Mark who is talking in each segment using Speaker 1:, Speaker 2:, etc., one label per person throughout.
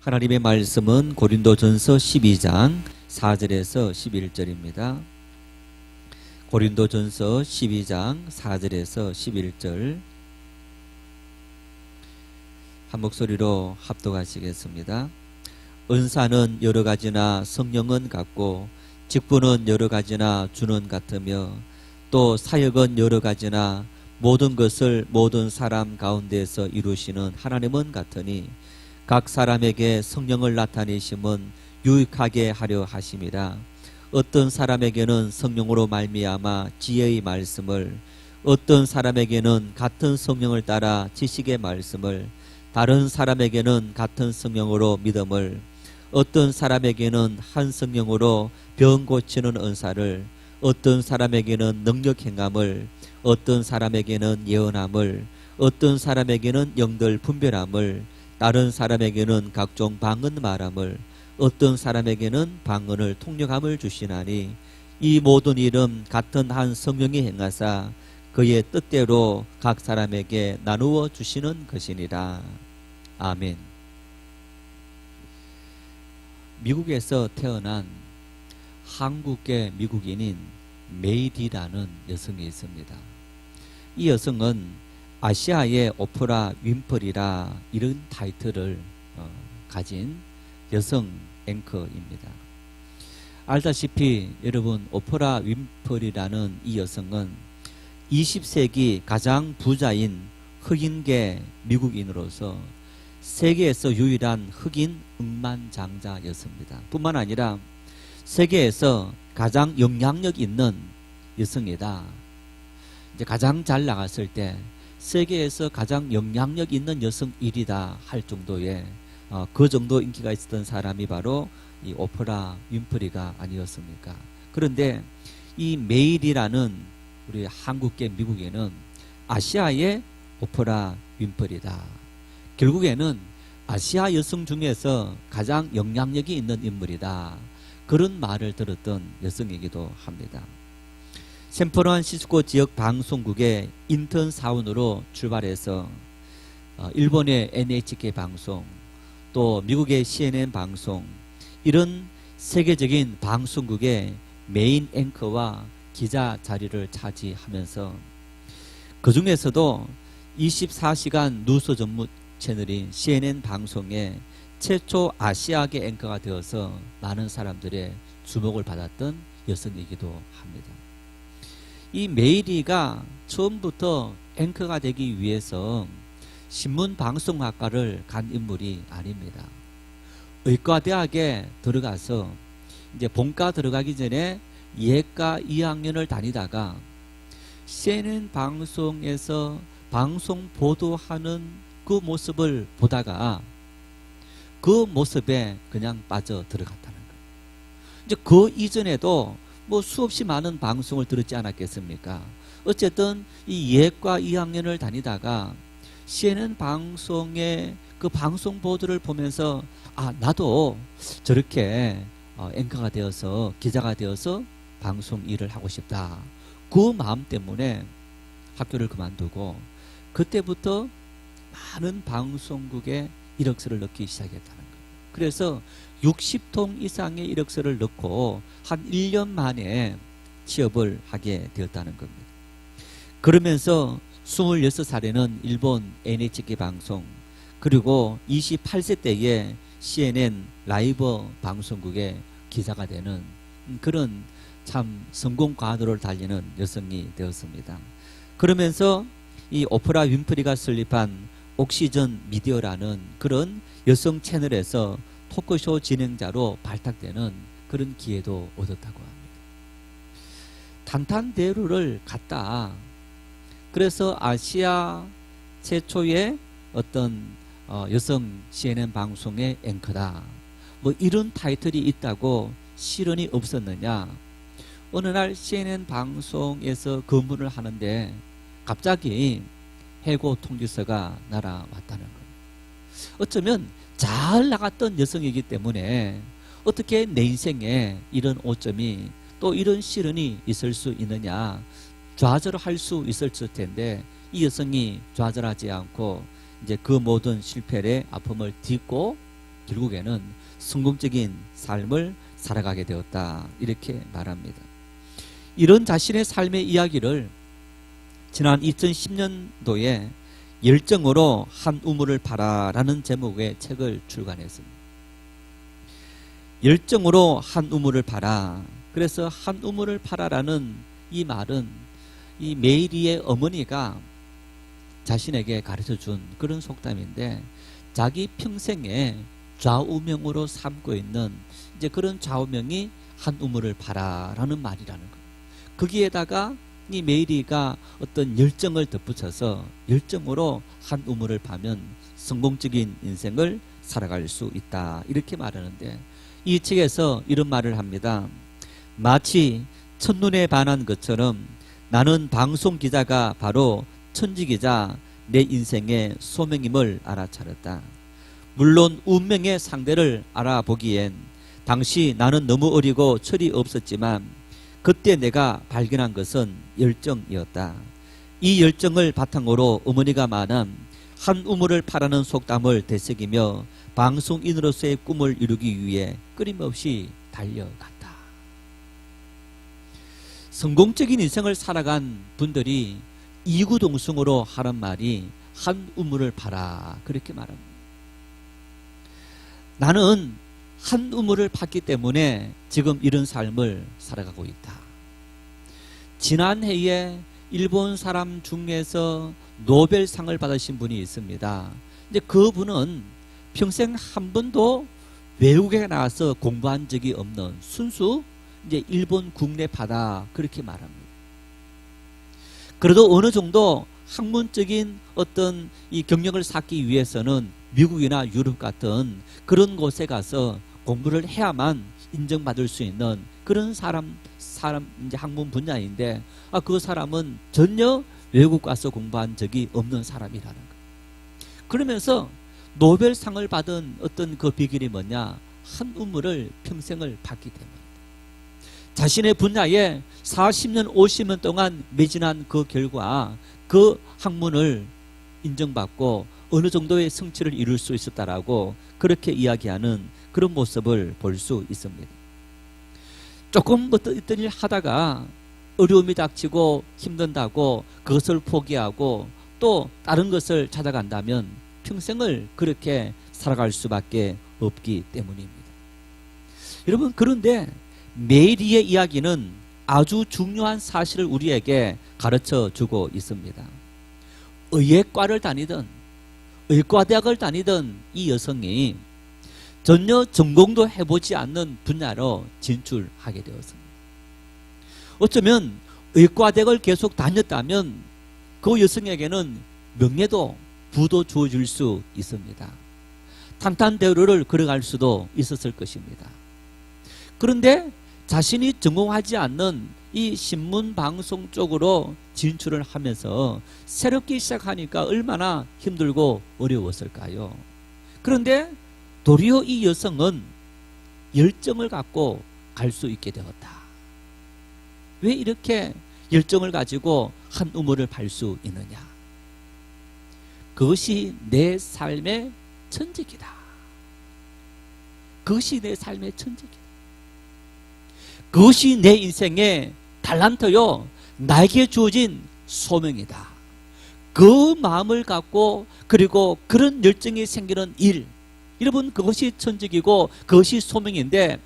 Speaker 1: 하나님의 말씀은 고린도전서 12장 4절에서 11절입니다. 고린도전서 12장 4절에서 11절 한 목소리로 합독하시겠습니다. 은사는 여러 가지나 성령은 같고 직분은 여러 가지나 주는 같으며 또 사역은 여러 가지나 모든 것을 모든 사람 가운데서 이루시는 하나님은 같으니 각 사람에게 성령을 나타내심은 유익하게 하려 하심이라. 어떤 사람에게는 성령으로 말미암아 지혜의 말씀을, 어떤 사람에게는 같은 성령을 따라 지식의 말씀을, 다른 사람에게는 같은 성령으로 믿음을, 어떤 사람에게는 한 성령으로 병 고치는 은사를, 어떤 사람에게는 능력 행함을, 어떤 사람에게는 예언함을, 어떤 사람에게는 영들 분별함을, 다른 사람에게는 각종 방언 말함을, 어떤 사람에게는 방언을 통역함을 주시나니 이 모든 일은 같은 한 성령이 행하사 그의 뜻대로 각 사람에게 나누어 주시는 것이니라. 아멘. 미국에서 태어난 한국계 미국인인 메이디라는 여성이 있습니다. 이 여성은 아시아의 오프라 윈프리라 이런 타이틀을 가진 여성 앵커입니다. 알다시피 여러분, 오프라 윈프리라는 이 여성은 20세기 가장 부자인 흑인계 미국인으로서 세계에서 유일한 흑인 억만장자였습니다. 뿐만 아니라 세계에서 가장 영향력 있는 여성이다. 이제 가장 잘 나갔을 때 세계에서 가장 영향력 있는 여성 1위다 할 정도의 그 정도 인기가 있었던 사람이 바로 이 오프라 윈프리가 아니었습니까? 그런데 이 메일이라는 우리 한국계 미국인은 아시아의 오프라 윈프리다. 결국에는 아시아 여성 중에서 가장 영향력이 있는 인물이다. 그런 말을 들었던 여성이기도 합니다. 샌프란시스코 지역 방송국의 인턴 사원으로 출발해서 일본의 NHK 방송, 또 미국의 CNN 방송, 이런 세계적인 방송국의 메인 앵커와 기자 자리를 차지하면서 그 중에서도 24시간 뉴스 전문 채널인 CNN 방송의 최초 아시아계 앵커가 되어서 많은 사람들의 주목을 받았던 여성이기도 합니다. 이 메이리가 처음부터 앵커가 되기 위해서 신문방송학과를 간 인물이 아닙니다. 의과대학에 들어가서 이제 본과 들어가기 전에 예과 2학년을 다니다가 CNN 방송에서 방송 보도하는 그 모습을 보다가 그 모습에 그냥 빠져 들어갔다는 거예요. 이제 그 이전에도 뭐 수없이 많은 방송을 들었지 않았겠습니까? 어쨌든 이 예과 2학년을 다니다가 CNN 방송의 그 방송 보도를 보면서 나도 저렇게 앵커가 되어서 기자가 되어서 방송 일을 하고 싶다. 그 마음 때문에 학교를 그만두고 그때부터 많은 방송국에 이력서를 넣기 시작했다는 거예요. 그래서 60통 이상의 이력서를 넣고 한 1년 만에 취업을 하게 되었다는 겁니다. 그러면서 26살에는 일본 NHK 방송, 그리고 28세 때에 CNN 라이브 방송국의 기자가 되는 그런 참 성공 과도를 달리는 여성이 되었습니다. 그러면서 이 오프라 윈프리가 설립한 옥시전 미디어라는 그런 여성 채널에서 토크쇼 진행자로 발탁되는 그런 기회도 얻었다고 합니다. 탄탄대로를 갔다. 그래서 아시아 최초의 어떤 여성 CNN 방송의 앵커다. 뭐 이런 타이틀이 있다고 실언이 없었느냐. 어느 날 CNN 방송에서 근무를 하는데 갑자기 해고 통지서가 날아왔다는 거예요. 어쩌면 잘 나갔던 여성이기 때문에 어떻게 내 인생에 이런 오점이 또 이런 실언이 있을 수 있느냐 좌절할 수 있었을 텐데 이 여성이 좌절하지 않고 이제 그 모든 실패의 아픔을 딛고 결국에는 성공적인 삶을 살아가게 되었다. 이렇게 말합니다. 이런 자신의 삶의 이야기를 지난 2010년도에 열정으로 한 우물을 파라라는 제목의 책을 출간했습니다. 열정으로 한 우물을 파라. 그래서 한 우물을 파라라는 이 말은 이 메이리의 어머니가 자신에게 가르쳐준 그런 속담인데, 자기 평생에 좌우명으로 삼고 있는 이제 그런 좌우명이 한 우물을 파라라는 말이라는 거예요. 거기에다가 이 메이리가 어떤 열정을 덧붙여서 열정으로 한 우물을 파면 성공적인 인생을 살아갈 수 있다. 이렇게 말하는데, 이 책에서 이런 말을 합니다. 마치 첫눈에 반한 것처럼 나는 방송 기자가 바로 천지기자 내 인생의 소명임을 알아차렸다. 물론 운명의 상대를 알아보기엔 당시 나는 너무 어리고 철이 없었지만 그때 내가 발견한 것은 열정이었다. 이 열정을 바탕으로 어머니가 말한 한 우물을 파라는 속담을 되새기며 방송인으로서의 꿈을 이루기 위해 끊임없이 달려갔다. 성공적인 인생을 살아간 분들이 이구동성으로 하는 말이 한 우물을 파라, 그렇게 말합니다. 나는 한 우물을 팠기 때문에 지금 이런 삶을 살아가고 있다. 지난해에 일본 사람 중에서 노벨상을 받으신 분이 있습니다. 근데 그분은 평생 한 번도 외국에 나가서 공부한 적이 없는 순수 이제 일본 국내파다, 그렇게 말합니다. 그래도 어느 정도 학문적인 어떤 이 경력을 쌓기 위해서는 미국이나 유럽 같은 그런 곳에 가서 공부를 해야만 인정받을 수 있는 그런 사람 이제 학문 분야인데, 그 사람은 전혀 외국 가서 공부한 적이 없는 사람이라는 거예요. 그러면서 노벨상을 받은 어떤 그 비결이 뭐냐? 한 우물을 평생을 팠기 때문이다. 자신의 분야에 40년 50년 동안 매진한 그 결과 그 학문을 인정받고 어느 정도의 성취를 이룰 수 있었다라고 그렇게 이야기하는 그런 모습을 볼 수 있습니다. 조금 어떤 일 하다가 어려움이 닥치고 힘든다고 그것을 포기하고 또 다른 것을 찾아간다면 평생을 그렇게 살아갈 수밖에 없기 때문입니다. 여러분, 그런데 메이리의 이야기는 아주 중요한 사실을 우리에게 가르쳐 주고 있습니다. 의예과를 다니던 의과대학을 다니던 이 여성이 전혀 전공도 해보지 않는 분야로 진출하게 되었습니다. 어쩌면 의과대학을 계속 다녔다면 그 여성에게는 명예도 부도 주어질 수 있습니다. 탄탄대로를 걸어갈 수도 있었을 것입니다. 그런데 자신이 전공하지 않는 이 신문방송 쪽으로 진출을 하면서 새롭게 시작하니까 얼마나 힘들고 어려웠을까요? 그런데 도리어 이 여성은 열정을 갖고 갈 수 있게 되었다. 왜 이렇게 열정을 가지고 한 우물을 팔 수 있느냐? 그것이 내 삶의 천직이다. 그것이 내 삶의 천직이다. 그것이 내 인생의 달란트요, 나에게 주어진 소명이다. 그 마음을 갖고 그리고 그런 열정이 생기는 일, 여러분, 그것이 천직이고 그것이 소명인데,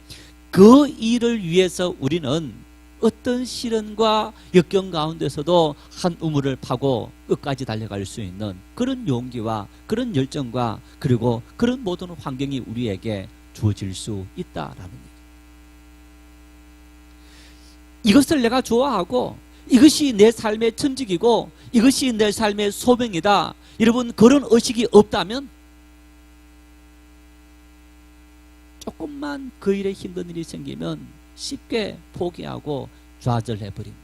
Speaker 1: 그 일을 위해서 우리는 어떤 시련과 역경 가운데서도 한 우물을 파고 끝까지 달려갈 수 있는 그런 용기와 그런 열정과 그리고 그런 모든 환경이 우리에게 주어질 수 있다라는 얘기. 이것을 내가 좋아하고 이것이 내 삶의 천직이고 이것이 내 삶의 소명이다. 여러분, 그런 의식이 없다면 조금만 그 일에 힘든 일이 생기면 쉽게 포기하고 좌절해버립니다.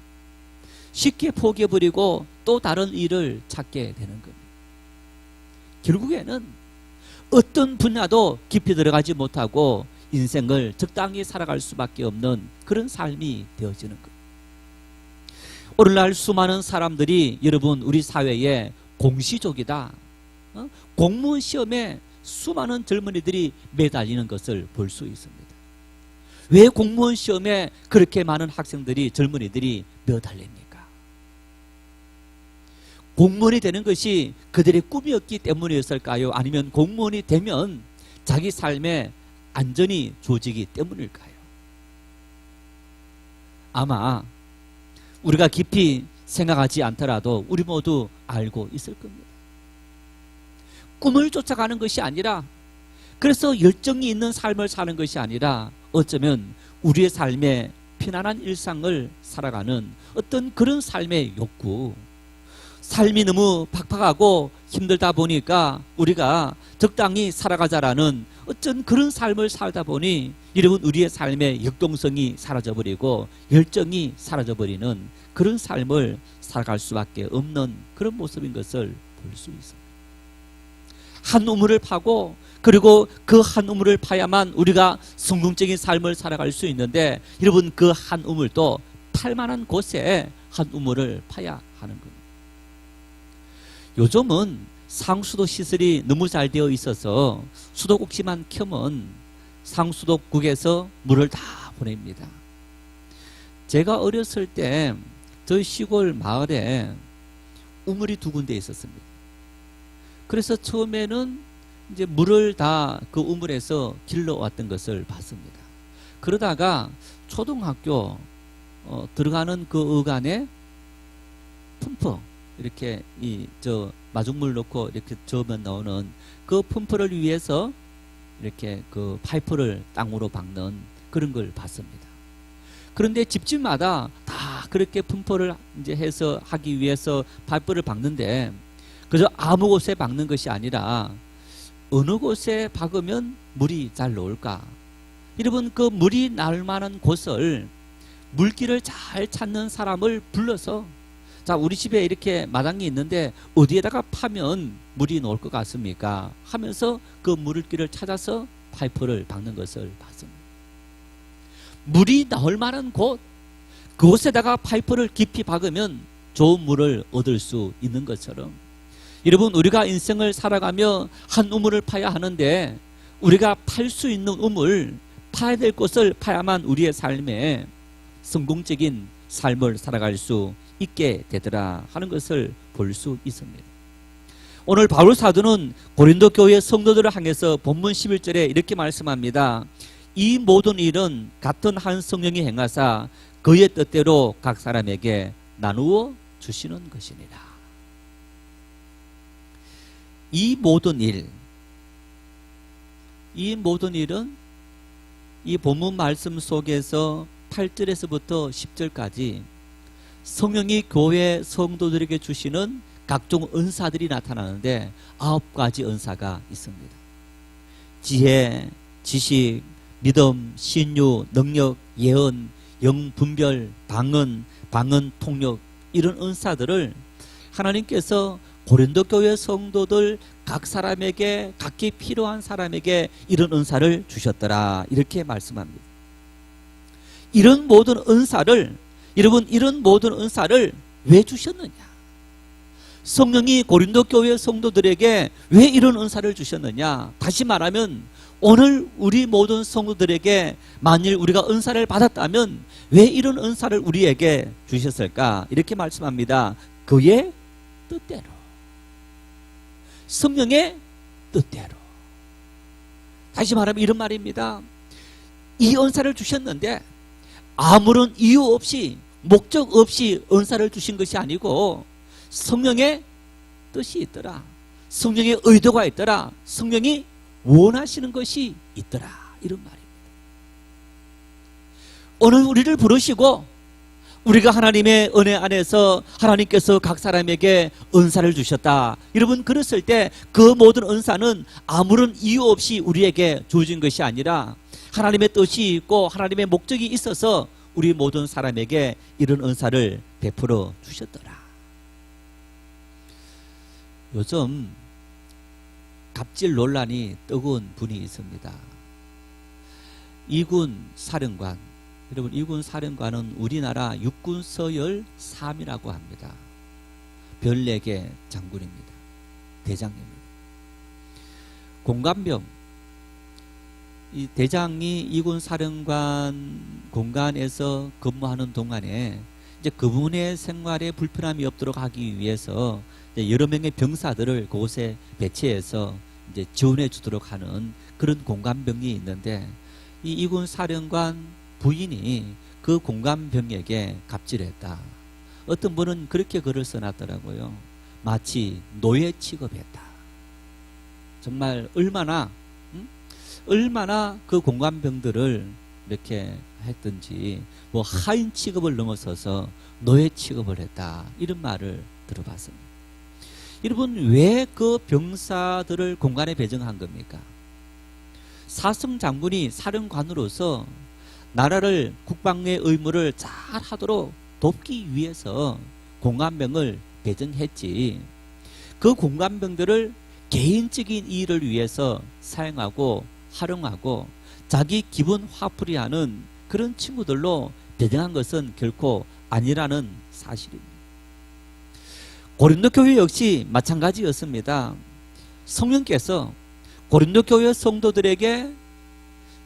Speaker 1: 쉽게 포기해버리고 또 다른 일을 찾게 되는 겁니다. 결국에는 어떤 분야도 깊이 들어가지 못하고 인생을 적당히 살아갈 수밖에 없는 그런 삶이 되어지는 거예요. 오늘날 수많은 사람들이 여러분 우리 사회에 공시족이다, 공무원 시험에 수많은 젊은이들이 매달리는 것을 볼 수 있습니다. 왜 공무원 시험에 그렇게 많은 학생들이, 젊은이들이 매달립니까? 공무원이 되는 것이 그들의 꿈이었기 때문이었을까요? 아니면 공무원이 되면 자기 삶에 안전이 주어지기 때문일까요? 아마 우리가 깊이 생각하지 않더라도 우리 모두 알고 있을 겁니다. 꿈을 쫓아가는 것이 아니라, 그래서 열정이 있는 삶을 사는 것이 아니라 어쩌면 우리의 삶에 편안한 일상을 살아가는 어떤 그런 삶의 욕구, 삶이 너무 팍팍하고 힘들다 보니까 우리가 적당히 살아가자라는 어쩐 그런 삶을 살다 보니 여러분, 우리의 삶의 역동성이 사라져버리고 열정이 사라져버리는 그런 삶을 살아갈 수밖에 없는 그런 모습인 것을 볼 수 있습니다. 한 우물을 파고, 그리고 그 한 우물을 파야만 우리가 성공적인 삶을 살아갈 수 있는데, 여러분, 그 한 우물도 팔만한 곳에 한 우물을 파야 하는 겁니다. 요즘은 상수도 시설이 너무 잘 되어 있어서 수도꼭지만 켜면 상수도국에서 물을 다 보냅니다. 제가 어렸을 때 저희 시골 마을에 우물이 2군데 있었습니다. 그래서 처음에는 이제 물을 다 그 우물에서 길러왔던 것을 봤습니다. 그러다가 초등학교 들어가는 그 어간에 펌프, 이렇게 마중물 넣고 이렇게 저으면 나오는 그 펌프를 위해서 이렇게 그 파이프를 땅으로 박는 그런 걸 봤습니다. 그런데 집집마다 다 그렇게 펌프를 이제 해서 하기 위해서 파이프를 박는데, 그저 아무 곳에 박는 것이 아니라 어느 곳에 박으면 물이 잘 나올까? 여러분, 그 물이 나올 만한 곳을, 물길을 잘 찾는 사람을 불러서, 자, 우리 집에 이렇게 마당이 있는데 어디에다가 파면 물이 나올 것 같습니까? 하면서 그 물길을 찾아서 파이프를 박는 것을 봤습니다. 물이 나올 만한 곳, 그곳에다가 파이프를 깊이 박으면 좋은 물을 얻을 수 있는 것처럼, 여러분, 우리가 인생을 살아가며 한 우물을 파야 하는데, 우리가 팔 수 있는 우물, 파야 될 곳을 파야만 우리의 삶에 성공적인 삶을 살아갈 수 있게 되더라 하는 것을 볼 수 있습니다. 오늘 바울 사도는 고린도 교회 성도들을 향해서 본문 11절에 이렇게 말씀합니다. 이 모든 일은 같은 한 성령이 행하사 그의 뜻대로 각 사람에게 나누어 주시는 것이니라. 이 모든 일은 이 본문 말씀 속에서 8절에서부터 10절까지 성령이 교회 성도들에게 주시는 각종 은사들이 나타나는데 9가지 은사가 있습니다. 지혜, 지식, 믿음, 신유, 능력, 예언, 영분별, 방언, 통역, 이런 은사들을 하나님께서 고린도 교회 성도들 각 사람에게, 각기 필요한 사람에게 이런 은사를 주셨더라, 이렇게 말씀합니다. 이런 모든 은사를, 여러분, 이런 모든 은사를 왜 주셨느냐? 성령이 고린도 교회 성도들에게 왜 이런 은사를 주셨느냐? 다시 말하면 오늘 우리 모든 성도들에게 만일 우리가 은사를 받았다면 왜 이런 은사를 우리에게 주셨을까? 이렇게 말씀합니다. 그의 뜻대로, 성령의 뜻대로. 다시 말하면 이런 말입니다. 이 은사를 주셨는데 아무런 이유 없이, 목적 없이 은사를 주신 것이 아니고 성령의 뜻이 있더라, 성령의 의도가 있더라, 성령이 원하시는 것이 있더라, 이런 말입니다. 오늘 우리를 부르시고 우리가 하나님의 은혜 안에서 하나님께서 각 사람에게 은사를 주셨다, 여러분, 그랬을 때 그 모든 은사는 아무런 이유 없이 우리에게 주어진 것이 아니라 하나님의 뜻이 있고 하나님의 목적이 있어서 우리 모든 사람에게 이런 은사를 베풀어 주셨더라. 요즘 갑질 논란이 뜨거운 분이 있습니다. 이군 사령관, 여러분, 이군 사령관은 우리나라 육군 서열 3이라고 합니다. 별 4개 장군입니다. 대장입니다. 공감병. 이 대장이 이군 사령관 공간에서 근무하는 동안에 이제 그분의 생활에 불편함이 없도록 하기 위해서 이제 여러 명의 병사들을 그곳에 배치해서 이제 지원해 주도록 하는 그런 공감병이 있는데, 이 이군 사령관 부인이 그 공감병에게 갑질했다. 어떤 분은 그렇게 글을 써놨더라고요. 마치 노예 취급했다. 정말 얼마나 그 공감병들을 이렇게 했든지 뭐 하인 취급을 넘어서서 노예 취급을 했다, 이런 말을 들어봤습니다. 여러분, 왜 그 병사들을 공간에 배정한 겁니까? 사성 장군이 사령관으로서 나라를 국방의 의무를 잘 하도록 돕기 위해서 공감병을 배정했지, 그 공감병들을 개인적인 이익을 위해서 사용하고 활용하고 자기 기분 화풀이하는 그런 친구들로 배정한 것은 결코 아니라는 사실입니다. 고린도 교회 역시 마찬가지였습니다. 성령께서 고린도 교회 성도들에게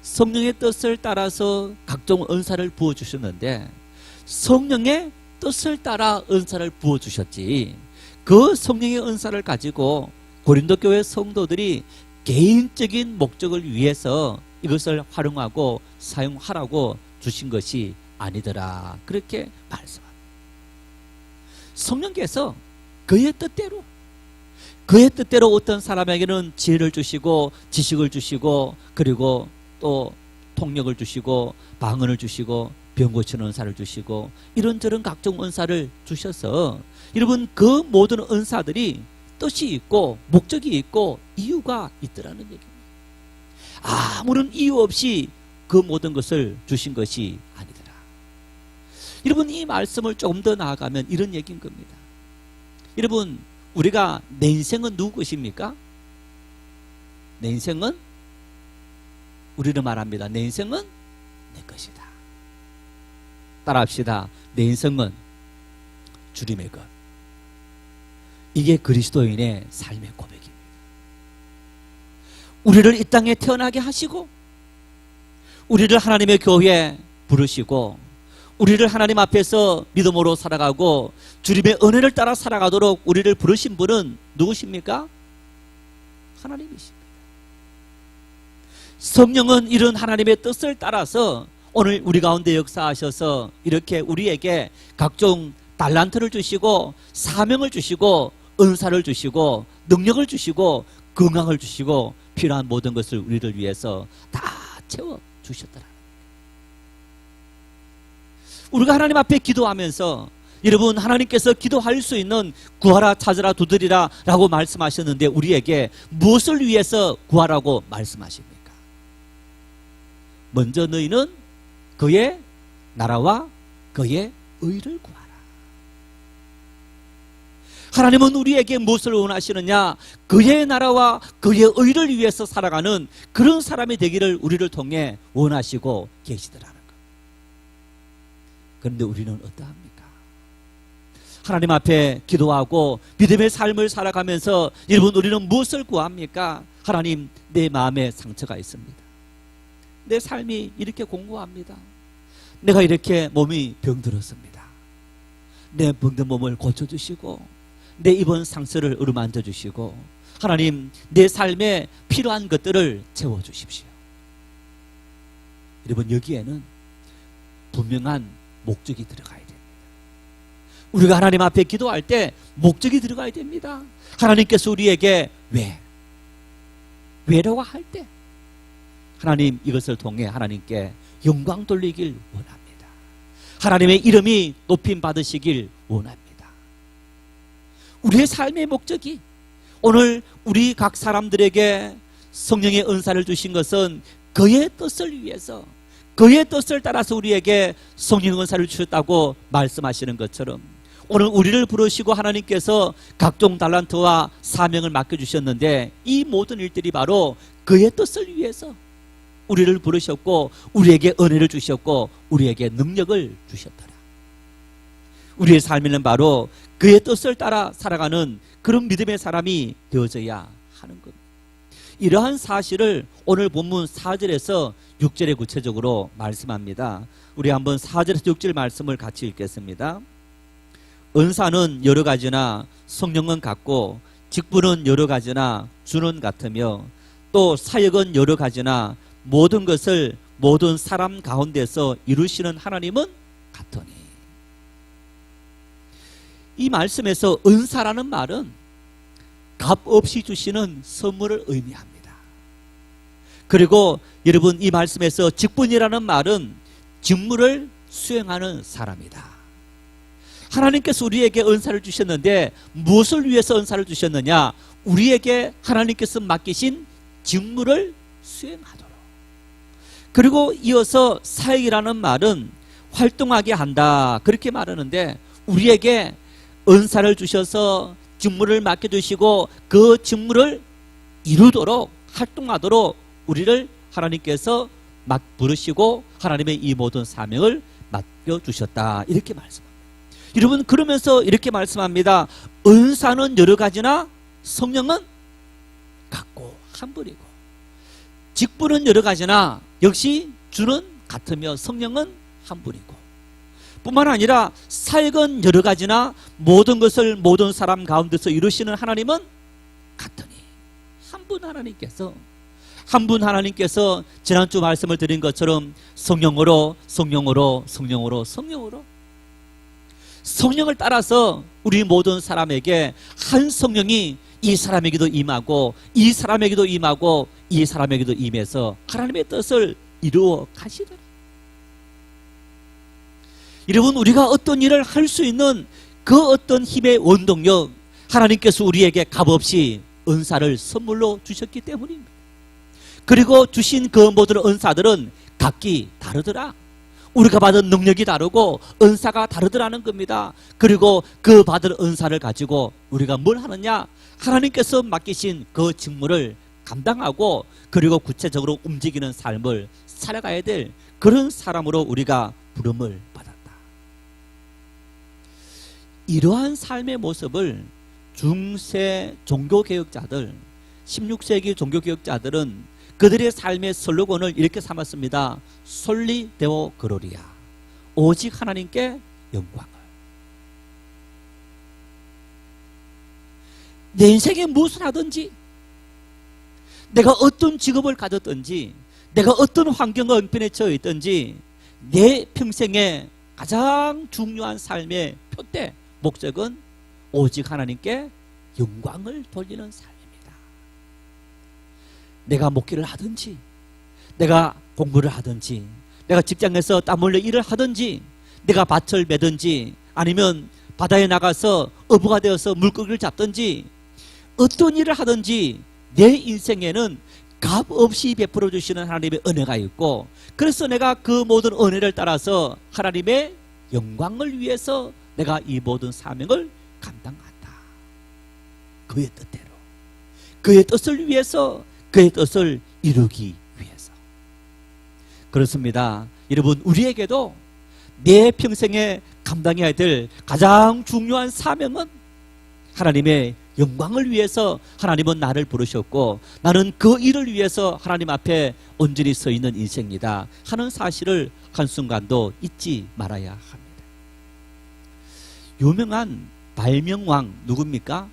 Speaker 1: 성령의 뜻을 따라서 각종 은사를 부어주셨는데, 성령의 뜻을 따라 은사를 부어주셨지, 그 성령의 은사를 가지고 고린도 교회 성도들이 개인적인 목적을 위해서 이것을 활용하고 사용하라고 주신 것이 아니더라, 그렇게 말씀합니다. 성령께서 그의 뜻대로 어떤 사람에게는 지혜를 주시고 지식을 주시고, 그리고 또 통력을 주시고 방언을 주시고 병 고치는 은사를 주시고 이런저런 각종 은사를 주셔서, 여러분, 그 모든 은사들이 뜻이 있고 목적이 있고 이유가 있더라는 얘기입니다. 아무런 이유 없이 그 모든 것을 주신 것이 아니더라. 여러분, 이 말씀을 조금 더 나아가면 이런 얘기인 겁니다. 여러분, 우리가 내 인생은 누구 것입니까? 내 인생은, 우리는 말합니다. 내 인생은 내 것이다. 따라합시다. 내 인생은 주님의 것. 이게 그리스도인의 삶의 고백입니다. 우리를 이 땅에 태어나게 하시고, 우리를 하나님의 교회에 부르시고, 우리를 하나님 앞에서 믿음으로 살아가고 주님의 은혜를 따라 살아가도록 우리를 부르신 분은 누구십니까? 하나님이십니다. 성령은 이런 하나님의 뜻을 따라서 오늘 우리 가운데 역사하셔서 이렇게 우리에게 각종 달란트를 주시고 사명을 주시고 은사를 주시고 능력을 주시고 건강을 주시고 필요한 모든 것을 우리를 위해서 다 채워주셨더라. 우리가 하나님 앞에 기도하면서, 여러분, 하나님께서 기도할 수 있는 구하라 찾으라 두드리라 라고 말씀하셨는데, 우리에게 무엇을 위해서 구하라고 말씀하십니까? 먼저 너희는 그의 나라와 그의 의를 구하라. 하나님은 우리에게 무엇을 원하시느냐? 그의 나라와 그의 의를 위해서 살아가는 그런 사람이 되기를 우리를 통해 원하시고 계시더라는 것. 그런데 우리는 어떠합니까? 하나님 앞에 기도하고 믿음의 삶을 살아가면서, 여러분, 우리는 무엇을 구합니까? 하나님, 내 마음에 상처가 있습니다. 내 삶이 이렇게 공고합니다. 내가 이렇게 몸이 병들었습니다. 내 병든 몸을 고쳐주시고 내 입은 상처를 어루만져 주시고, 하나님, 내 삶에 필요한 것들을 채워주십시오. 여러분, 여기에는 분명한 목적이 들어가야 됩니다. 우리가 하나님 앞에 기도할 때 목적이 들어가야 됩니다. 하나님께서 우리에게 왜라고 할 때 하나님, 이것을 통해 하나님께 영광 돌리길 원합니다. 하나님의 이름이 높임 받으시길 원합니다. 우리의 삶의 목적이, 오늘 우리 각 사람들에게 성령의 은사를 주신 것은 그의 뜻을 위해서, 그의 뜻을 따라서 우리에게 성령 은사를 주셨다고 말씀하시는 것처럼, 오늘 우리를 부르시고 하나님께서 각종 달란트와 사명을 맡겨주셨는데, 이 모든 일들이 바로 그의 뜻을 위해서 우리를 부르셨고 우리에게 은혜를 주셨고 우리에게 능력을 주셨더라. 우리의 삶에는 바로 그의 뜻을 따라 살아가는 그런 믿음의 사람이 되어져야 하는 겁니다. 이러한 사실을 오늘 본문 4절에서 6절에 구체적으로 말씀합니다. 우리 한번 4절에서 6절 말씀을 같이 읽겠습니다. 은사는 여러 가지나 성령은 같고 직분은 여러 가지나 주는 같으며 또 사역은 여러 가지나 모든 것을 모든 사람 가운데서 이루시는 하나님은 같으니. 이 말씀에서 은사라는 말은 값 없이 주시는 선물을 의미합니다. 그리고 여러분, 이 말씀에서 직분이라는 말은 직무를 수행하는 사람이다. 하나님께서 우리에게 은사를 주셨는데 무엇을 위해서 은사를 주셨느냐? 우리에게 하나님께서 맡기신 직무를 수행하도록. 그리고 이어서 사역이라는 말은 활동하게 한다, 그렇게 말하는데 우리에게 은사를 주셔서 직무를 맡겨주시고 그 직무를 이루도록, 활동하도록 우리를 하나님께서 막 부르시고 하나님의 이 모든 사명을 맡겨주셨다, 이렇게 말씀합니다. 여러분, 그러면서 이렇게 말씀합니다. 은사는 여러 가지나 성령은 같고 한 분이고, 직분은 여러 가지나 역시 주는 같으며 성령은 한 분이고, 뿐만 아니라 사역은 여러 가지나 모든 것을 모든 사람 가운데서 이루시는 하나님은 같으니. 한 분 하나님께서 지난주 말씀을 드린 것처럼 성령으로 성령을 따라서 우리 모든 사람에게 한 성령이 이 사람에게도 임하고 이 사람에게도 임하고 이 사람에게도 임해서 하나님의 뜻을 이루어 가시더라. 여러분, 우리가 어떤 일을 할 수 있는 그 어떤 힘의 원동력, 하나님께서 우리에게 값없이 은사를 선물로 주셨기 때문입니다. 그리고 주신 그 모든 은사들은 각기 다르더라. 우리가 받은 능력이 다르고 은사가 다르더라는 겁니다. 그리고 그 받은 은사를 가지고 우리가 뭘 하느냐? 하나님께서 맡기신 그 직무를 감당하고 그리고 구체적으로 움직이는 삶을 살아가야 될 그런 사람으로 우리가 부름을 받았다. 이러한 삶의 모습을 중세 종교개혁자들, 16세기 종교개혁자들은 그들의 삶의 슬로건을 이렇게 삼았습니다. 솔리 데오 그로리아, 오직 하나님께 영광을. 내 인생에 무엇을 하든지, 내가 어떤 직업을 가졌든지, 내가 어떤 환경과 형편에 처해 있든지, 내 평생에 가장 중요한 삶의 표대, 목적은 오직 하나님께 영광을 돌리는 삶입니다. 내가 목회를 하든지, 내가 공부를 하든지, 내가 직장에서 땀 흘려 일을 하든지, 내가 밭을 매든지, 아니면 바다에 나가서 어부가 되어서 물고기를 잡든지, 어떤 일을 하든지 내 인생에는 값 없이 베풀어 주시는 하나님의 은혜가 있고, 그래서 내가 그 모든 은혜를 따라서 하나님의 영광을 위해서 내가 이 모든 사명을 감당한다. 그의 뜻대로, 그의 뜻을 위해서, 그의 뜻을 이루기 위해서. 그렇습니다. 여러분, 우리에게도 내 평생에 감당해야 될 가장 중요한 사명은 하나님의 영광을 위해서 하나님은 나를 부르셨고 나는 그 일을 위해서 하나님 앞에 온전히 서 있는 인생이다 하는 사실을 한순간도 잊지 말아야 합니다. 유명한 발명왕 누굽니까?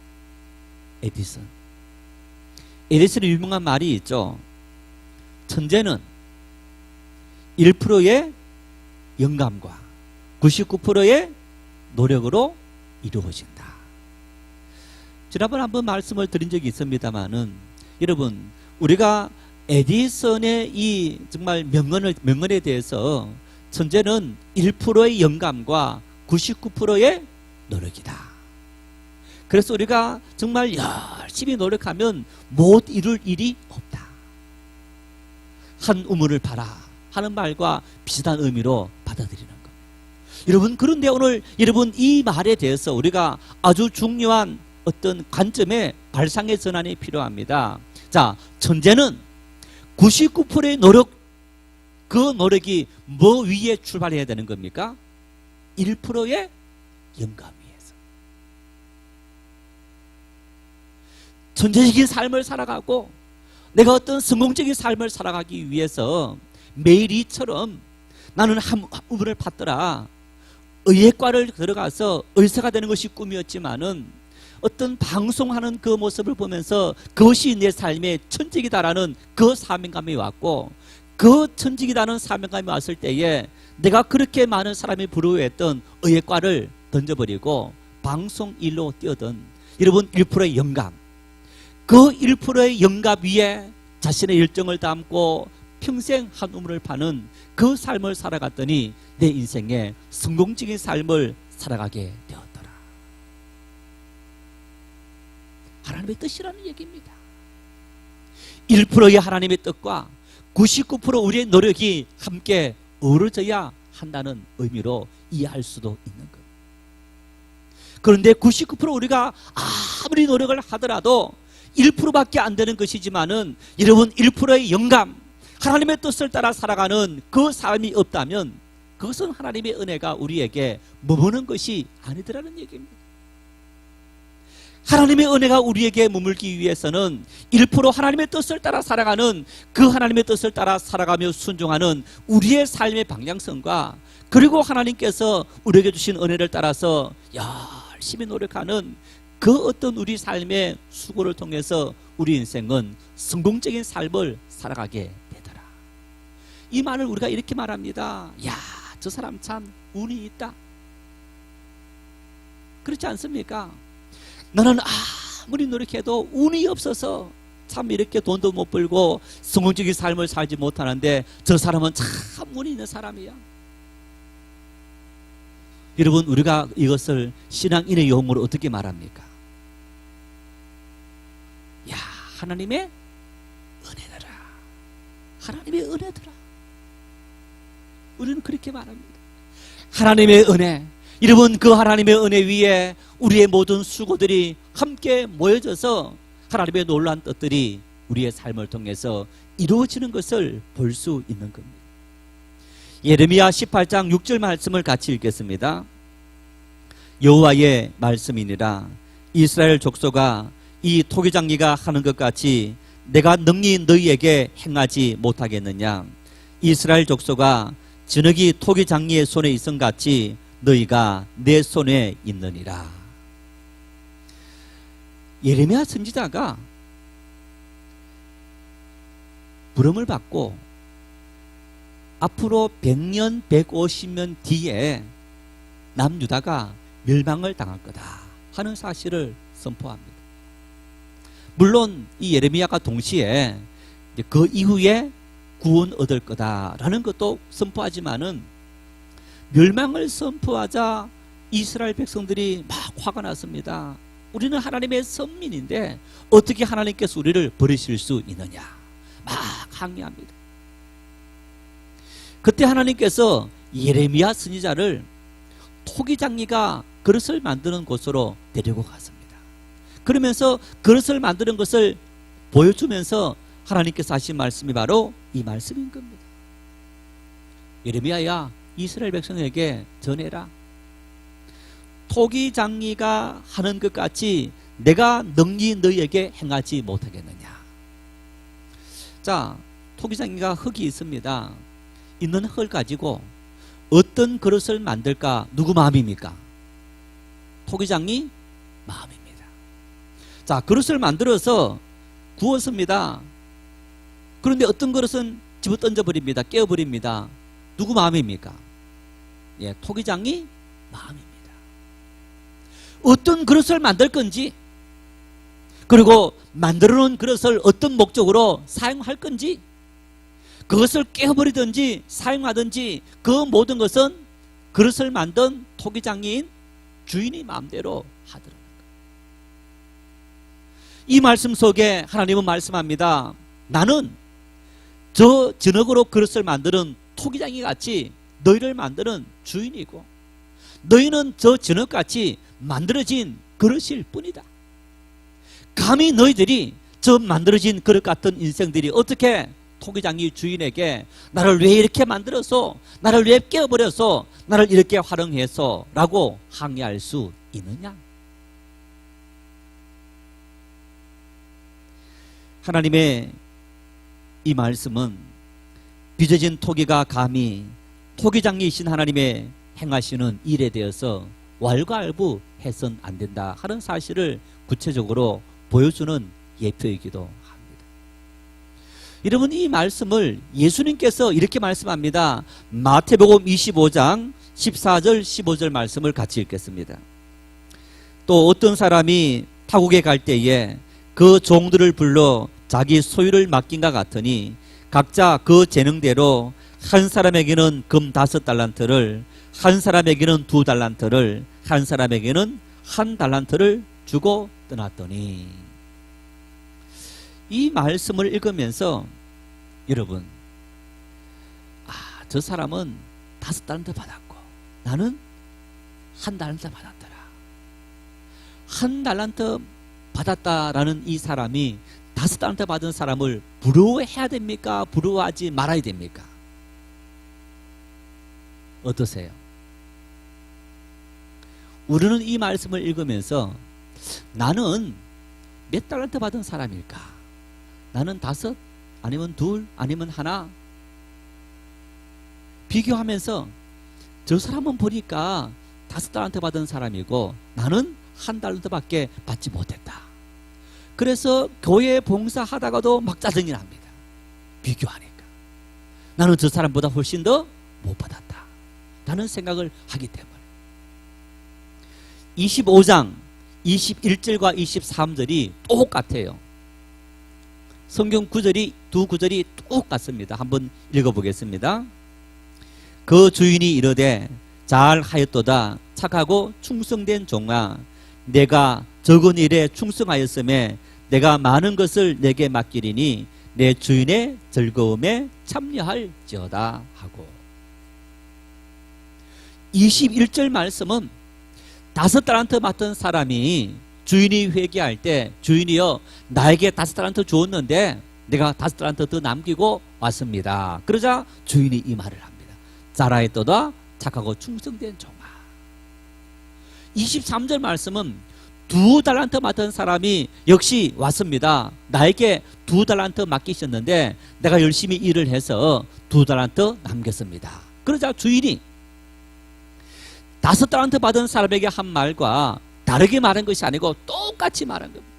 Speaker 1: 에디슨. 에디슨의 유명한 말이 있죠. 천재는 1%의 영감과 99%의 노력으로 이루어진다. 지난번에 한번 말씀을 드린 적이 있습니다만은, 여러분, 우리가 에디슨의 이 정말 명언에 대해서 천재는 1%의 영감과 99%의 노력이다. 그래서 우리가 정말 열심히 노력하면 못 이룰 일이 없다. 한 우물을 파라 하는 말과 비슷한 의미로 받아들이는 겁니다. 여러분, 그런데 오늘 여러분 이 말에 대해서 우리가 아주 중요한 어떤 관점의 발상의 전환이 필요합니다. 자, 천재는 99%의 노력, 그 노력이 뭐 위에 출발해야 되는 겁니까? 1%의 영감 위에서. 천재적인 삶을 살아가고 내가 어떤 성공적인 삶을 살아가기 위해서 매일 이처럼 나는 학문을 받더라. 의예과를 들어가서 의사가 되는 것이 꿈이었지만은 어떤 방송하는 그 모습을 보면서 그것이 내 삶의 천직이다라는 그 사명감이 왔고, 그 천직이다는 사명감이 왔을 때에 내가 그렇게 많은 사람이 부러워했던 의예과를 던져버리고 방송 일로 뛰어든 여러분 1%의 영감, 그 1%의 영감 위에 자신의 열정을 담고 평생 한 우물을 파는 그 삶을 살아갔더니 내 인생에 성공적인 삶을 살아가게 되었더라. 하나님의 뜻이라는 얘기입니다. 1%의 하나님의 뜻과 99% 우리의 노력이 함께 어우러져야 한다는 의미로 이해할 수도 있는 것. 그런데 99% 우리가 아무리 노력을 하더라도 1%밖에 안 되는 것이지만은 여러분 1%의 영감, 하나님의 뜻을 따라 살아가는 그 삶이 없다면 그것은 하나님의 은혜가 우리에게 머무는 것이 아니더라는 얘기입니다. 하나님의 은혜가 우리에게 머물기 위해서는 1% 하나님의 뜻을 따라 살아가는, 그 하나님의 뜻을 따라 살아가며 순종하는 우리의 삶의 방향성과, 그리고 하나님께서 우리에게 주신 은혜를 따라서 열심히 노력하는 그 어떤 우리 삶의 수고를 통해서 우리 인생은 성공적인 삶을 살아가게 되더라. 이 말을 우리가 이렇게 말합니다. 저 사람 참 운이 있다. 그렇지 않습니까? 너는 아무리 노력해도 운이 없어서 참 이렇게 돈도 못 벌고 성공적인 삶을 살지 못하는데 저 사람은 참 운이 있는 사람이야. 여러분, 우리가 이것을 신앙인의 용어로 어떻게 말합니까? 하나님의 은혜더라. 하나님의 은혜더라. 우리는 그렇게 말합니다. 하나님의 은혜. 여러분, 그 하나님의 은혜 위에 우리의 모든 수고들이 함께 모여져서 하나님의 놀라운 뜻들이 우리의 삶을 통해서 이루어지는 것을 볼 수 있는 겁니다. 예레미야 18장 6절 말씀을 같이 읽겠습니다. 여호와의 말씀이니라. 이스라엘 족속아, 이 토기장이가 하는 것 같이 내가 능히 너희에게 행하지 못하겠느냐. 이스라엘 족속아, 진흙이 토기장이의 손에 있음 같이 너희가 내 손에 있느니라. 예레미야 선지자가 부름을 받고 앞으로 100년 150년 뒤에 남유다가 멸망을 당할 거다 하는 사실을 선포합니다. 물론 이 예레미야가 동시에 그 이후에 구원 얻을 거다라는 것도 선포하지만은, 멸망을 선포하자 이스라엘 백성들이 막 화가 났습니다. 우리는 하나님의 선민인데 어떻게 하나님께서 우리를 버리실 수 있느냐, 막 항의합니다. 그때 하나님께서 예레미야 선지자를 토기장이가 그릇을 만드는 곳으로 데리고 갔습니다. 그러면서 그릇을 만드는 것을 보여주면서 하나님께서 하신 말씀이 바로 이 말씀인 겁니다. 예레미야야, 이스라엘 백성에게 전해라. 토기장이가 하는 것 같이 내가 능히 너희에게 행하지 못하겠느냐. 자, 토기장이가 흙이 있습니다. 있는 흙을 가지고 어떤 그릇을 만들까? 누구 마음입니까? 토기장이 마음입니다. 자, 그릇을 만들어서 구웠습니다. 그런데 어떤 그릇은 집어 던져버립니다. 깨어버립니다. 누구 마음입니까? 토기장이 마음입니다. 어떤 그릇을 만들 건지, 그리고 만들어 놓은 그릇을 어떤 목적으로 사용할 건지, 그것을 깨어버리든지 사용하든지 그 모든 것은 그릇을 만든 토기장인 주인이 마음대로 하더라고요. 이 말씀 속에 하나님은 말씀합니다. 나는 저 진흙으로 그릇을 만드는 토기장이 같이 너희를 만드는 주인이고, 너희는 저 진흙같이 만들어진 그릇일 뿐이다. 감히 너희들이 저 만들어진 그릇 같은 인생들이 어떻게 토기장이 주인에게 나를 왜 이렇게 만들어서, 나를 왜 깨어버려서, 나를 이렇게 활용해서 라고 항의할 수 있느냐. 하나님의 이 말씀은 빚어진 토기가 감히 토기장이신 하나님의 행하시는 일에 대해서 왈가왈부해서는 안 된다 하는 사실을 구체적으로 보여주는 예표이기도 합니다. 여러분, 이 말씀을 예수님께서 이렇게 말씀합니다. 마태복음 25장 14절 15절 말씀을 같이 읽겠습니다. 또 어떤 사람이 타국에 갈 때에 그 종들을 불러 자기 소유를 맡긴가 같으니 각자 그 재능대로 한 사람에게는 금 5달란트를, 한 사람에게는 2달란트를, 한 사람에게는 1달란트를 주고 떠났더니, 이 말씀을 읽으면서 여러분, 저 사람은 5달란트 받았고 나는 1달란트 받았더라. 1달란트 받았다라는 이 사람이 5달란트 받은 사람을 부러워해야 됩니까? 부러워하지 말아야 됩니까? 어떠세요? 우리는 이 말씀을 읽으면서 나는 몇 달란트 받은 사람일까? 나는 5, 아니면 2, 아니면 1? 비교하면서 저 사람은 보니까 5달란트 받은 사람이고 나는 1달란트밖에 받지 못했다. 그래서 교회 봉사하다가도 막 짜증이 납니다. 비교하니까 나는 저 사람보다 훨씬 더 못 받았다 라는 생각을 하기 때문에 25장 21절과 23절이 똑같아요. 성경 구절이 두 구절이 똑같습니다. 한번 읽어보겠습니다. 그 주인이 이르되 잘하였도다 착하고 충성된 종아, 내가 적은 일에 충성하였음에 내가 많은 것을 내게 맡기리니 내 주인의 즐거움에 참여할지어다 하고, 21절 말씀은 5달란트 맡은 사람이 주인이 회개할 때 주인이여 나에게 5달란트 주었는데 내가 5달란트 더 남기고 왔습니다. 그러자 주인이 이 말을 합니다. 잘하였도다 착하고 충성된 종아. 23절 말씀은 2달란트 맡은 사람이 역시 왔습니다. 나에게 2달란트 맡기셨는데 내가 열심히 일을 해서 2달란트 남겼습니다. 그러자 주인이 5달란트 받은 사람에게 한 말과 다르게 말한 것이 아니고 똑같이 말한 겁니다.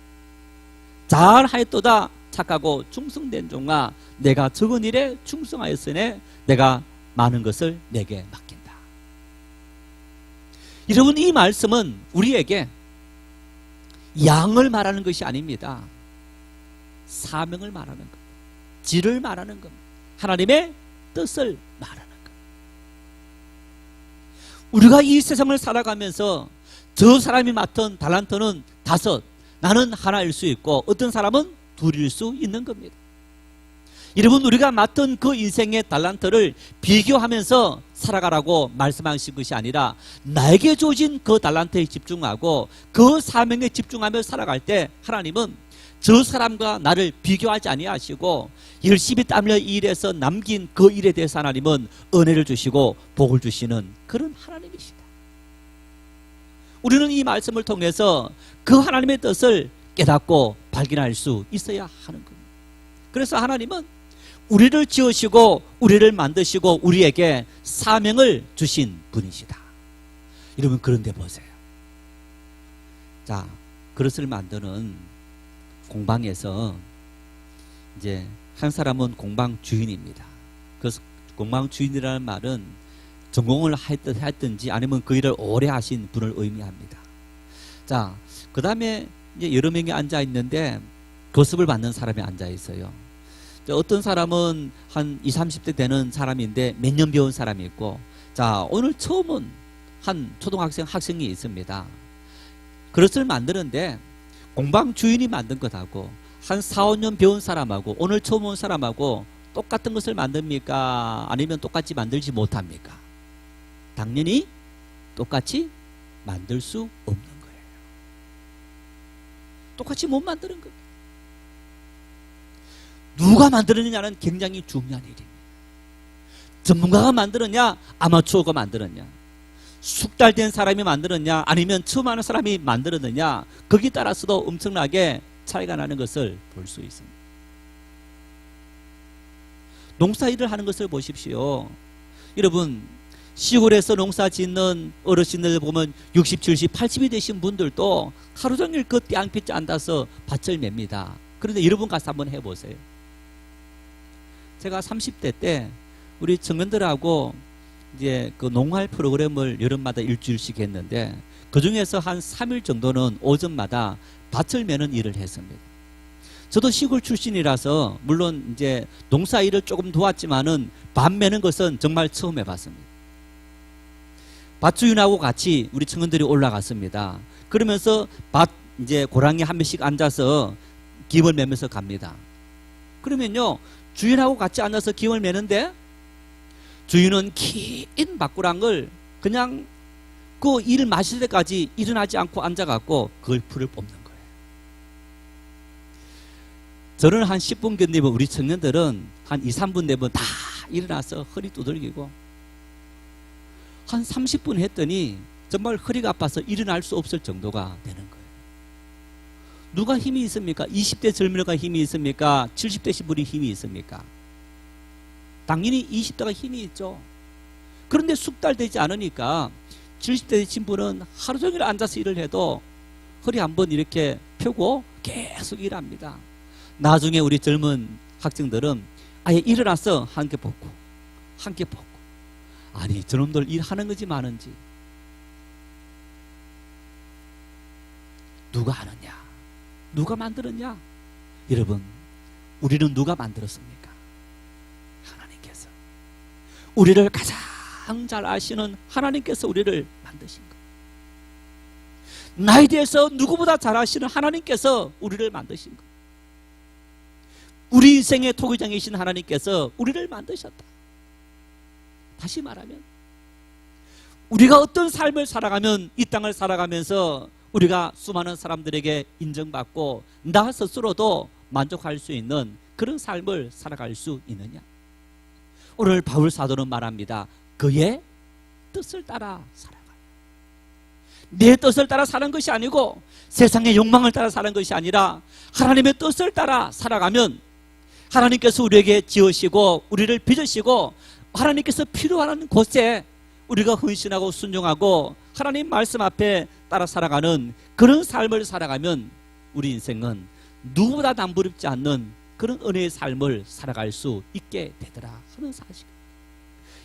Speaker 1: 잘하였도다 착하고 충성된 종아, 내가 적은 일에 충성하였으니 내가 많은 것을 내게 맡긴다. 여러분, 이 말씀은 우리에게 양을 말하는 것이 아닙니다. 사명을 말하는 겁니다. 질을 말하는 겁니다. 하나님의 뜻을 말하는 겁니다. 우리가 이 세상을 살아가면서 저 사람이 맡은 달란트는 5, 나는 1일 수 있고 어떤 사람은 2일 수 있는 겁니다. 여러분, 우리가 맡은 그 인생의 달란트를 비교하면서 살아가라고 말씀하신 것이 아니라 나에게 주어진 그 달란트에 집중하고 그 사명에 집중하며 살아갈 때 하나님은 저 사람과 나를 비교하지 아니하시고 열심히 땀 흘려 일해서 남긴 그 일에 대해서 하나님은 은혜를 주시고 복을 주시는 그런 하나님이시다. 우리는 이 말씀을 통해서 그 하나님의 뜻을 깨닫고 발견할 수 있어야 하는 겁니다. 그래서 하나님은 우리를 지으시고 우리를 만드시고 우리에게 사명을 주신 분이시다. 여러분, 그런데 보세요. 자, 그릇을 만드는 공방에서 이제 한 사람은 공방 주인입니다. 그래서 공방 주인이라는 말은 전공을 했든지 아니면 그 일을 오래 하신 분을 의미합니다. 자, 그 다음에 이제 여러 명이 앉아 있는데 교습을 받는 사람이 앉아 있어요. 어떤 사람은 한 20, 30대 되는 사람인데 몇 년 배운 사람이 있고, 자, 오늘 처음 온 한 초등학생 학생이 있습니다. 그릇을 만드는데 공방 주인이 만든 것하고 한 4, 5년 배운 사람하고 오늘 처음 온 사람하고 똑같은 것을 만듭니까? 아니면 똑같이 만들지 못합니까? 당연히 똑같이 만들 수 없는 거예요. 똑같이 못 만드는 겁니다. 누가 만들었느냐는 굉장히 중요한 일입니다. 전문가가 만들었냐, 아마추어가 만들었냐, 숙달 된 사람이 만들었냐, 아니면 처음 하는 사람이 만들었느냐, 거기에 따라서도 엄청나게 차이가 나는 것을 볼 수 있습니다. 농사일을 하는 것을 보십시오. 여러분, 시골에서 농사 짓는 어르신들 보면 60, 70, 80이 되신 분들도 하루 종일 그 땡볕에 앉아서 밭을 맵니다. 그런데 여러분 가서 한번 해보세요. 제가 30대 때 우리 청년들하고 이제 그 농활 프로그램을 여름마다 일주일씩 했는데 그 중에서 한 3일 정도는 오전마다 밭을 매는 일을 했습니다. 저도 시골 출신이라서 물론 이제 농사 일을 조금 도왔지만은 밭 매는 것은 정말 처음 해봤습니다. 밭주인하고 같이 우리 청년들이 올라갔습니다. 그러면서 밭 이제 고랑이 한 명씩 앉아서 김을 매면서 갑니다. 그러면요, 주인하고 같이 앉아서 김을 매는데 주인은 긴 밭고랑을 그냥 그 일을 마실 때까지 일어나지 않고 앉아갖고 그걸 풀을 뽑는 거예요. 저는 한 10분 견디면 우리 청년들은 한 2, 3분 내면 다 일어나서 허리 두들기고 한 30분 했더니 정말 허리가 아파서 일어날 수 없을 정도가 되는 거예요. 누가 힘이 있습니까? 20대 젊은이가 힘이 있습니까? 70대신 분이 힘이 있습니까? 당연히 20대가 힘이 있죠. 그런데 숙달되지 않으니까 70대 되신 분은 하루 종일 앉아서 일을 해도 허리 한번 이렇게 펴고 계속 일합니다. 나중에 우리 젊은 학생들은 아예 일어나서 한 개 벗고 한 개 벗고, 아니 저놈들 일하는 거지 마는지 누가 하느냐, 누가 만들었냐? 여러분, 우리는 누가 만들었습니까? 하나님께서. 우리를 가장 잘 아시는 하나님께서 우리를 만드신 것. 나에 대해서 누구보다 잘 아시는 하나님께서 우리를 만드신 것. 우리 인생의 토기장이신 하나님께서 우리를 만드셨다. 다시 말하면 우리가 어떤 삶을 살아가면 이 땅을 살아가면서 우리가 수많은 사람들에게 인정받고 나 스스로도 만족할 수 있는 그런 삶을 살아갈 수 있느냐? 오늘 바울 사도는 말합니다. 그의 뜻을 따라 살아가요. 내 뜻을 따라 사는 것이 아니고 세상의 욕망을 따라 사는 것이 아니라 하나님의 뜻을 따라 살아가면 하나님께서 우리에게 지으시고 우리를 빚으시고 하나님께서 필요한 곳에 우리가 헌신하고 순종하고 하나님 말씀 앞에 따라 살아가는 그런 삶을 살아가면 우리 인생은 누구보다 남부럽지 않는 그런 은혜의 삶을 살아갈 수 있게 되더라 하는 사실.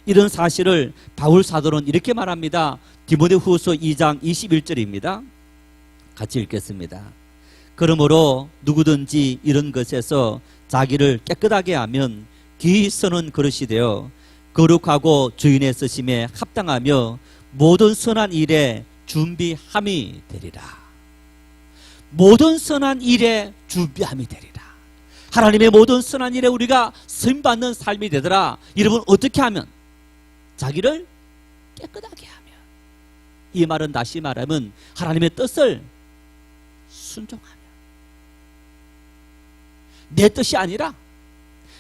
Speaker 1: 이런 사실을 바울 사도는 이렇게 말합니다. 디모데후서 2장 21절입니다. 같이 읽겠습니다. 그러므로 누구든지 이런 것에서 자기를 깨끗하게 하면 귀히 쓰는 그릇이 되어 거룩하고 주인의 쓰심에 합당하며 모든 선한 일에 준비함이 되리라. 모든 선한 일에 준비함이 되리라. 하나님의 모든 선한 일에 우리가 쓰임받는 삶이 되더라. 여러분, 어떻게 하면? 자기를 깨끗하게 하면. 이 말은 다시 말하면 하나님의 뜻을 순종하면. 내 뜻이 아니라,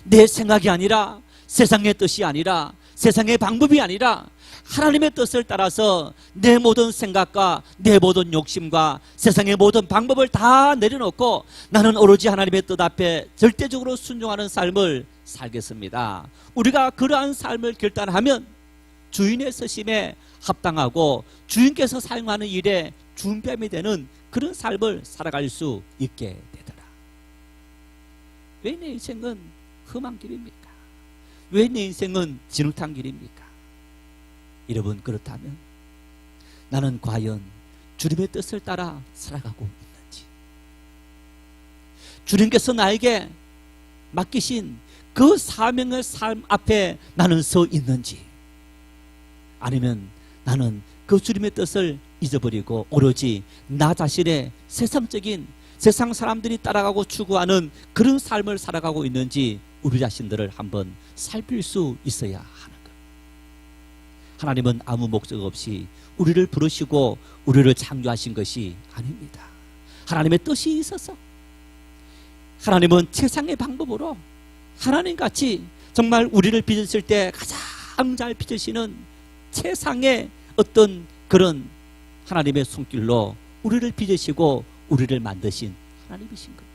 Speaker 1: 내 생각이 아니라, 세상의 뜻이 아니라, 세상의 방법이 아니라 하나님의 뜻을 따라서 내 모든 생각과 내 모든 욕심과 세상의 모든 방법을 다 내려놓고 나는 오로지 하나님의 뜻 앞에 절대적으로 순종하는 삶을 살겠습니다. 우리가 그러한 삶을 결단하면 주인의 쓰심에 합당하고 주인께서 사용하는 일에 준비함이 되는 그런 삶을 살아갈 수 있게 되더라. 왜 내 인생은 험한 길입니까? 왜 내 인생은 진흙탕 길입니까? 여러분, 그렇다면 나는 과연 주님의 뜻을 따라 살아가고 있는지, 주님께서 나에게 맡기신 그 사명의 삶 앞에 나는 서 있는지, 아니면 나는 그 주님의 뜻을 잊어버리고 오로지 나 자신의 세상적인, 세상 사람들이 따라가고 추구하는 그런 삶을 살아가고 있는지 우리 자신들을 한번 살필 수 있어야 하는 것. 하나님은 아무 목적 없이 우리를 부르시고 우리를 창조하신 것이 아닙니다. 하나님의 뜻이 있어서, 하나님은 최상의 방법으로 하나님같이 정말 우리를 빚으실 때 가장 잘 빚으시는 최상의 어떤 그런 하나님의 손길로 우리를 빚으시고 우리를 만드신 하나님이신 겁니다.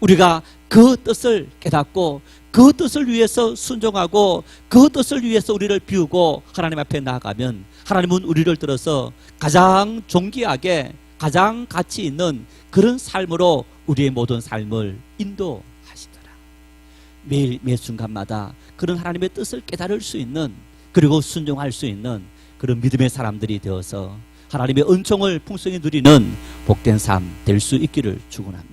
Speaker 1: 우리가 그 뜻을 깨닫고 그 뜻을 위해서 순종하고 그 뜻을 위해서 우리를 비우고 하나님 앞에 나아가면 하나님은 우리를 들어서 가장 존귀하게 가장 가치 있는 그런 삶으로 우리의 모든 삶을 인도하시더라. 매일 매 순간마다 그런 하나님의 뜻을 깨달을 수 있는 그리고 순종할 수 있는 그런 믿음의 사람들이 되어서 하나님의 은총을 풍성히 누리는 복된 삶 될 수 있기를 축원합니다.